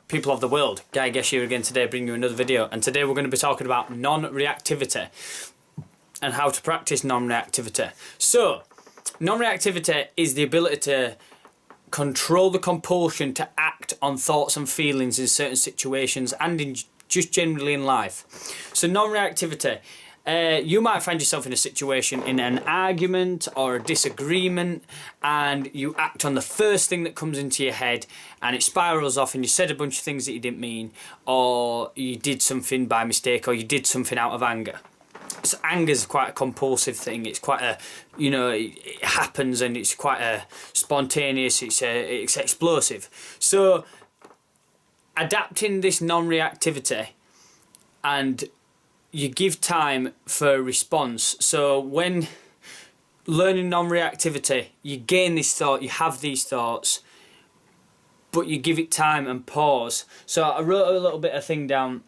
people of the world, Guy Gesh here again today, bringing you another video. And today we're going to be talking about non-reactivity and how to practice non-reactivity. So, non-reactivity is the ability to control the compulsion to act on thoughts and feelings in certain situations and in just generally in life. So non-reactivity, you might find yourself in a situation, in an argument or a disagreement, and you act on the first thing that comes into your head and it spirals off and you said a bunch of things that you didn't mean, or you did something by mistake, or you did something out of anger. So anger is quite a compulsive thing. It's quite a, you know, it happens and it's quite a spontaneous, it's explosive. So adapting this non-reactivity, and you give time for response. So when learning non-reactivity, you gain this thought, you have these thoughts, but you give it time and pause. So I wrote a little bit of thing down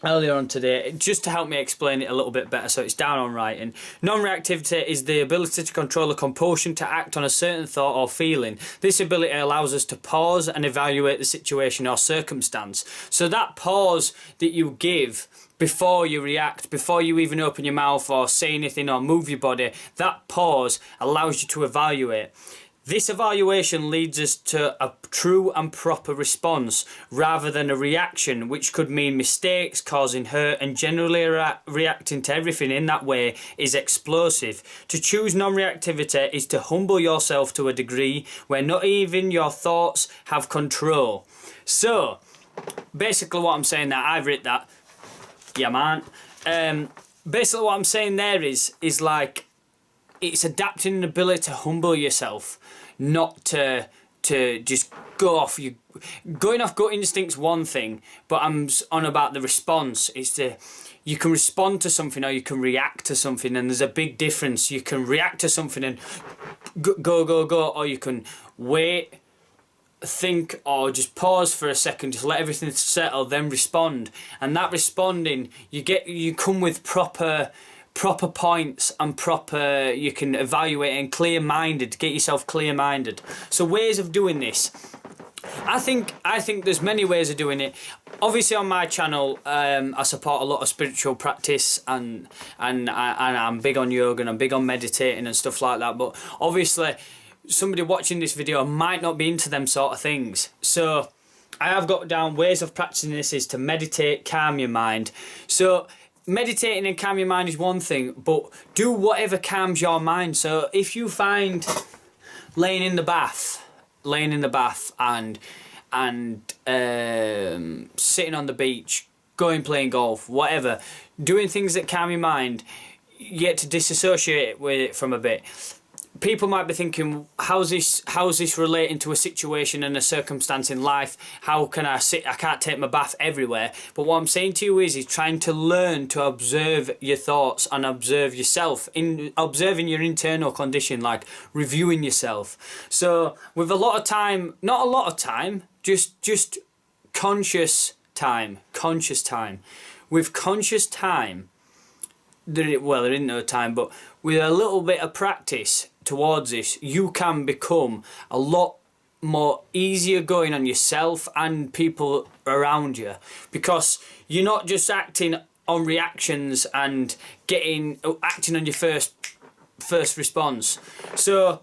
earlier on today just to help me explain it a little bit better, so it's down on writing. Non-reactivity is the ability to control the compulsion to act on a certain thought or feeling. This ability allows us to pause and evaluate the situation or circumstance. So that pause that you give before you react, before you even open your mouth or say anything or move your body, that pause allows you to evaluate. This evaluation leads us to a true and proper response rather than a reaction, which could mean mistakes, causing hurt, and generally reacting to everything in that way is explosive. To choose non-reactivity is to humble yourself to a degree where not even your thoughts have control. So, basically what I'm saying there, I've written that, yeah man. Basically what I'm saying there is like, it's adapting an ability to humble yourself, not to just go off. Going off gut instinct's one thing, but I'm on about the response. It's you can respond to something or you can react to something, and there's a big difference. You can react to something and go, or you can wait, think, or just pause for a second, just let everything settle, then respond. And that responding, you come with proper points and you can evaluate and clear-minded, get yourself clear-minded. So ways of doing this, I think there's many ways of doing it. Obviously on my channel, I support a lot of spiritual practice and I'm big on yoga and I'm big on meditating and stuff like that, but obviously somebody watching this video might not be into them sort of things. So I have got down ways of practicing this is to meditate, calm your mind. So meditating and calm your mind is one thing, but do whatever calms your mind. So if you find laying in the bath and sitting on the beach, going playing golf, whatever, doing things that calm your mind, you get to disassociate with it from a bit. People might be thinking, how's this relating to a situation and a circumstance in life? How can I can't take my bath everywhere. But what I'm saying to you is trying to learn to observe your thoughts and observe yourself, in observing your internal condition, like reviewing yourself. So with a lot of time, not a lot of time, just conscious time. With conscious time, there isn't no time, but with a little bit of practice towards this, you can become a lot more easier going on yourself and people around you, because you're not just acting on reactions and acting on your first response. So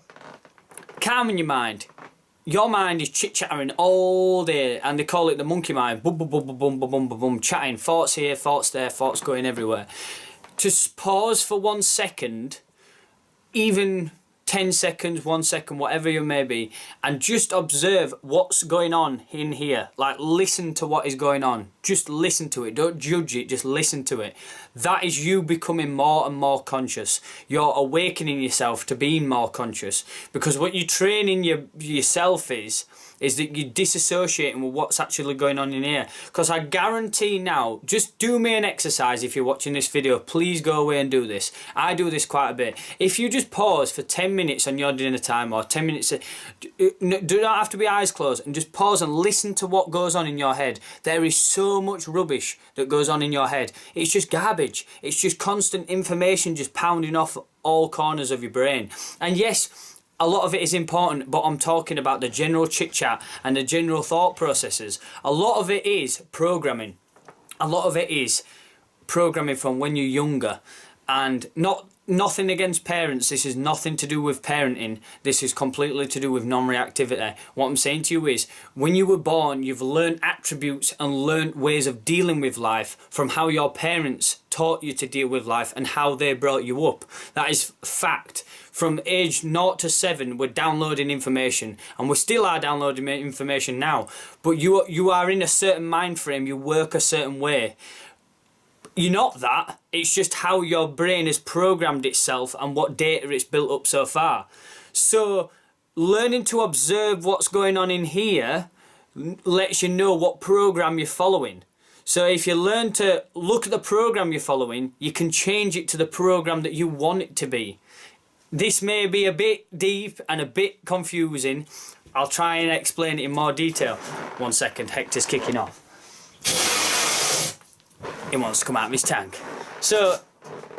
calming your mind. Your mind is chit-chattering all day, and they call it the monkey mind. Boom, boom, boom, boom, boom, boom, boom, boom, boom, chatting, thoughts here, thoughts there, thoughts going everywhere. Just pause for 1 second, even 10 seconds, 1 second, whatever you may be, and just observe what's going on in here. Like, listen to what is going on. Just listen to it. Don't judge it, just listen to it. That is you becoming more and more conscious. You're awakening yourself to being more conscious, because what you're training yourself is that you're disassociating with what's actually going on in here. Because I guarantee now, just do me an exercise if you're watching this video. Please go away and do this. I do this quite a bit. If you just pause for 10 minutes on your dinner time, or 10 minutes, do not have to be eyes closed, and just pause and listen to what goes on in your head. There is so much rubbish that goes on in your head. It's just garbage. It's just constant information just pounding off all corners of your brain. And yes, a lot of it is important, but I'm talking about the general chit chat and the general thought processes. A lot of it is programming. A lot of it is programming from when you're younger, and nothing against parents. This is nothing to do with parenting. This is completely to do with non-reactivity. What I'm saying to you is, when you were born, you've learned attributes and learned ways of dealing with life from how your parents taught you to deal with life and how they brought you up. That is fact. From age 0 to 7, we're downloading information, and we still are downloading information now. But you are in a certain mind frame. You work a certain way. You're not that. It's just how your brain has programmed itself and what data it's built up so far. So learning to observe what's going on in here lets you know what program you're following. So if you learn to look at the program you're following, you can change it to the program that you want it to be. This may be a bit deep and a bit confusing. I'll try and explain it in more detail. 1 second, Hector's kicking off. He wants to come out of his tank. So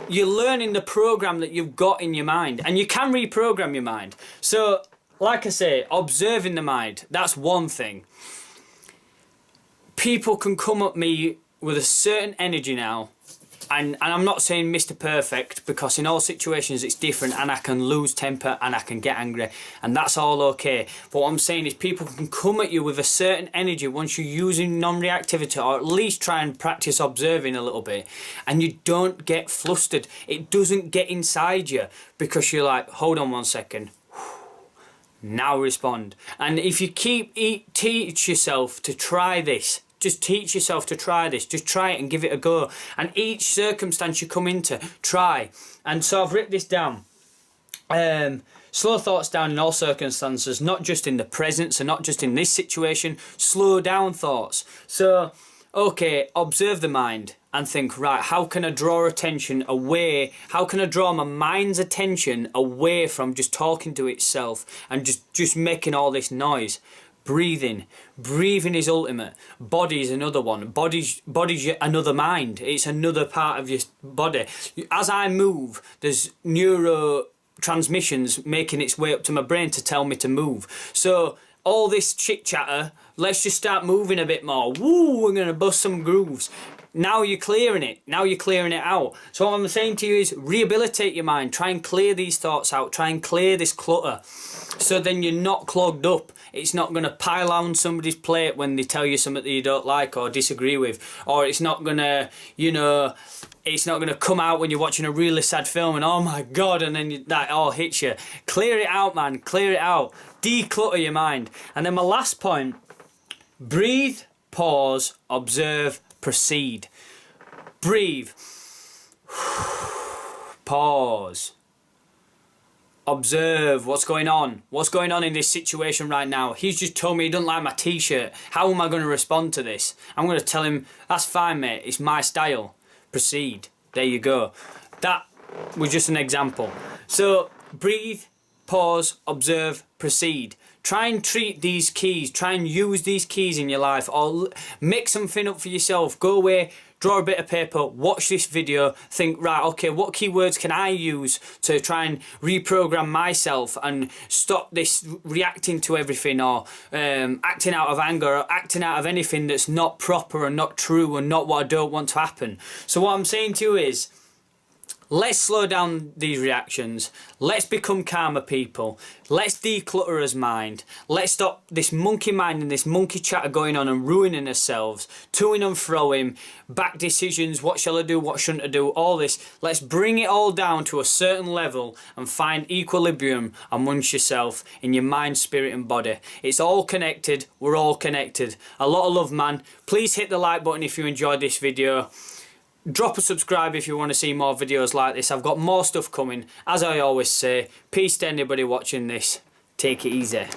you're learning the program that you've got in your mind, and you can reprogram your mind. So like I say, observing the mind, that's one thing. People can come at me with a certain energy now, and I'm not saying Mr. Perfect, because in all situations it's different, and I can lose temper and I can get angry, and that's all okay. But what I'm saying is, people can come at you with a certain energy once you're using non-reactivity, or at least try and practice observing a little bit, and you don't get flustered. It doesn't get inside you, because you're like, hold on 1 second, now respond. And if you teach yourself to try this, just teach yourself to try this. Just try it and give it a go. And each circumstance you come into, try. And so I've written this down. Slow thoughts down in all circumstances, not just in the present, so not just in this situation. Slow down thoughts. So, okay, observe the mind and think, right, how can I draw attention away? How can I draw my mind's attention away from just talking to itself and just making all this noise? Breathing. Breathing is ultimate. Body is another one. Body's another mind. It's another part of your body. As I move, there's neurotransmissions making its way up to my brain to tell me to move. So all this chit chatter, let's just start moving a bit more. Woo, we're going to bust some grooves. Now you're clearing it. Now you're clearing it out. So what I'm saying to you is, rehabilitate your mind. Try and clear these thoughts out. Try and clear this clutter. So then you're not clogged up. It's not going to pile on somebody's plate when they tell you something that you don't like or disagree with. Or it's not going to, it's not going to come out when you're watching a really sad film and, oh my God, and then that all hits you. Clear it out, man. Clear it out. Declutter your mind. And then my last point, breathe, pause, observe, proceed. Breathe. Pause. Observe what's going on. What's going on in this situation right now? He's just told me he doesn't like my t-shirt. How am I going to respond to this? I'm going to tell him, that's fine, mate. It's my style. Proceed. There you go. That was just an example. So breathe, pause, observe, proceed. Try and treat these keys. Try and use these keys in your life, or make something up for yourself. Go away, draw a bit of paper, watch this video, think, right, okay, what keywords can I use to try and reprogram myself and stop this reacting to everything, or acting out of anger, or acting out of anything that's not proper and not true and not what I don't want to happen. So what I'm saying to you is, let's slow down these reactions. Let's become calmer people. Let's declutter our mind. Let's stop this monkey mind and this monkey chatter going on and ruining ourselves, toing and froing, back decisions, what shall I do, what shouldn't I do, all this. Let's bring it all down to a certain level and find equilibrium amongst yourself in your mind, spirit and body. It's all connected. We're all connected. A lot of love, man. Please hit the like button if you enjoyed this video. Drop a subscribe if you want to see more videos like this. I've got more stuff coming. As I always say, peace to anybody watching this. Take it easy.